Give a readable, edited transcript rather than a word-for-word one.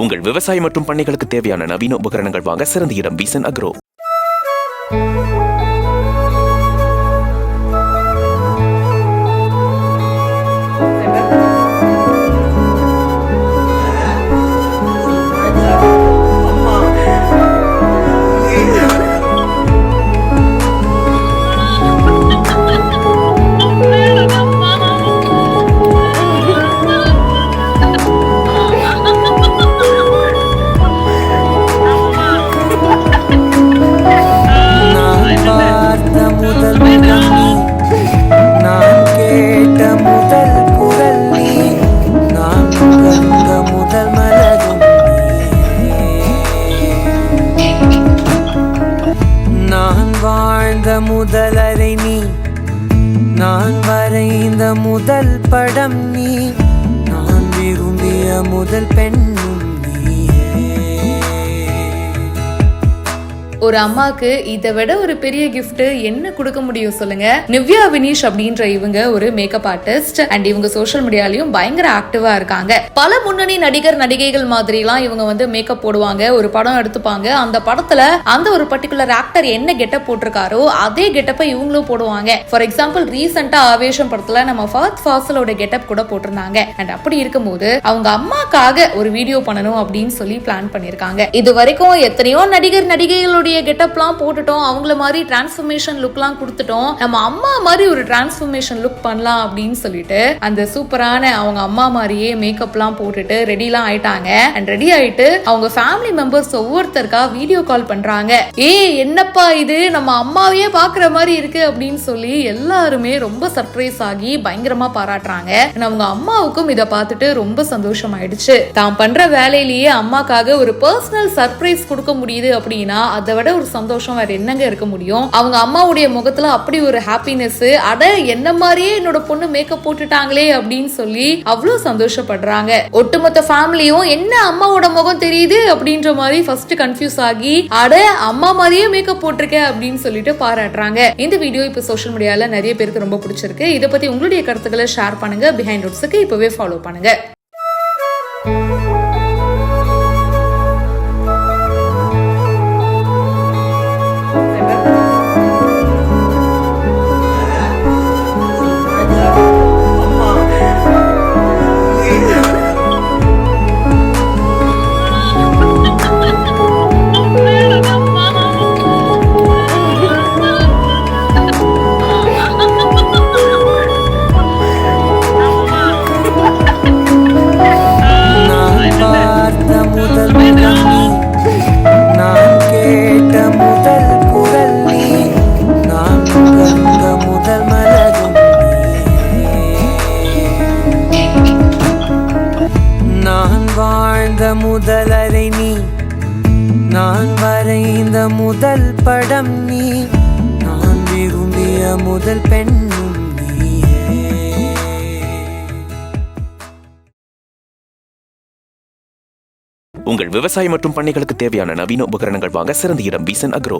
உங்கள் விவசாயம் மற்றும் பண்ணைகளுக்கு தேவையான நவீன உபகரணங்கள் வாங்க சிறந்த இடம் விசன் அக்ரோ. முதலரை நீ, நான் வரைந்த முதல் படம் நீ, நான் விரும்பிய முதல் பெண்ணும் ஒரு அம்மாக்கு இதை விட ஒரு பெரிய கிஃப்ட் என்ன கொடுக்க முடியும் சொல்லுங்க. நிவ்யா வினிஷ் அப்படின்ற இவங்க ஒரு மேக்கப் ஆர்டிஸ்ட் அண்ட் இவங்க சோஷியல் மீடியாலயும் பயங்கர ஆக்டிவா இருக்காங்க. பல முன்னணி நடிகர் நடிகைகள் மாதிரி எல்லாம் இவங்க மேக்கப் போடுவாங்க, ஒரு படம் எடுத்துப்பாங்க, அந்த படத்துல அந்த ஒரு பர்டிகுலர் ஆக்டர் என்ன கெட்டப் போட்டிருக்காரோ அதே கெட்டப்பை இவங்களும் போடுவாங்க. ஃபார் எக்ஸாம்பிள் ரீசெண்டா ஆவேஷம் படத்துல நம்ம ஃபஹத் ஃபாசிலோட கெட்டப் கூட போட்டிருந்தாங்க. அண்ட் அப்படி இருக்கும்போது அவங்க அம்மாக்காக ஒரு வீடியோ பண்ணணும் அப்படின்னு சொல்லி பிளான் பண்ணிருக்காங்க. இது வரைக்கும் எத்தனையோ நடிகர் நடிகைகளுடைய கெட்டப்லாம் போட்டுட்டோம், அவங்கள மாதிரி டிரான்ஸ்ஃபர்மேஷன் லுக்லாம் கொடுத்துட்டோம், நம்ம அம்மா மாதிரி ஒரு டிரான்ஸ்ஃபர்மேஷன் லுக் பண்ணலாம் அப்படின்னு சொல்லிட்டு அந்த சூப்பரான அவங்க அம்மா மாதிரியே மேக்கப்லாம் போட்டுட்டு ரெடிலாம் ஆயிட்டாங்க. அண்ட் ரெடி ஆயிட்டு அவங்க ஃபேமிலி மெம்பர்ஸ் ஒவ்வொருத்தருக்கா வீடியோ கால் பண்றாங்க. என்னப்பா இது நம்ம அம்மாவையே பாக்குற மாதிரி இருக்கு அப்படின்னு சொல்லி எல்லாருமே ரொம்ப சர்ப்ரைஸ் ஆகி பயங்கரமா பாராட்டுறாங்க. அவங்க அம்மாவுக்கும் இதை பார்த்துட்டு ரொம்ப சந்தோஷம் ஆயிடுச்சு. தான் பண்ற வேலையிலேயே அம்மாக்காக ஒரு பர்சனல் சர்ப்ரைஸ் கொடுக்க முடியுது அப்படின்னா அதை விட ஒரு சந்தோஷம் வேற என்னங்க இருக்க முடியும். அவங்க அம்மாவுடைய முகத்துல அப்படி ஒரு ஹாப்பினஸ், அட என்ன மாதிரியே என்னோட பொண்ணு மேக்கப் போட்டுட்டாங்களே அப்படின்னு சொல்லி அவ்வளவு சந்தோஷப்படுறாங்க. ஒட்டுமொத்த ஃபேமிலியும் என்ன அம்மாவோட முகம் தெரியுது அப்படின்ற மாதிரி ஃபர்ஸ்ட் கன்ஃபியூஸ் ஆகி அட அம்மா மாதிரியே மேக்கப் போட்டிருக்க அப்படின்னு சொல்லிட்டு பாராட்டுறாங்க. இந்த வீடியோ இப்ப சோஷியல் மீடியால நிறைய பேருக்கு ரொம்ப பிடிச்சிருக்கு. இதை பத்தி உங்களுடைய கருத்துக்களை ஷேர் பண்ணுங்க. பிஹைண்ட் ரூட்ஸ்க்கு இப்பவே ஃபாலோ பண்ணுங்க. முதலரை நீ, நான் வரைந்த முதல் படம் நீ, நான் விரும்பிய முதல் பெண்ணும் உங்கள் விவசாயம் மற்றும் பண்ணைகளுக்கு தேவையான நவீன உபகரணங்கள் வாங்க சிறந்த இடம் விசன் அக்ரோ.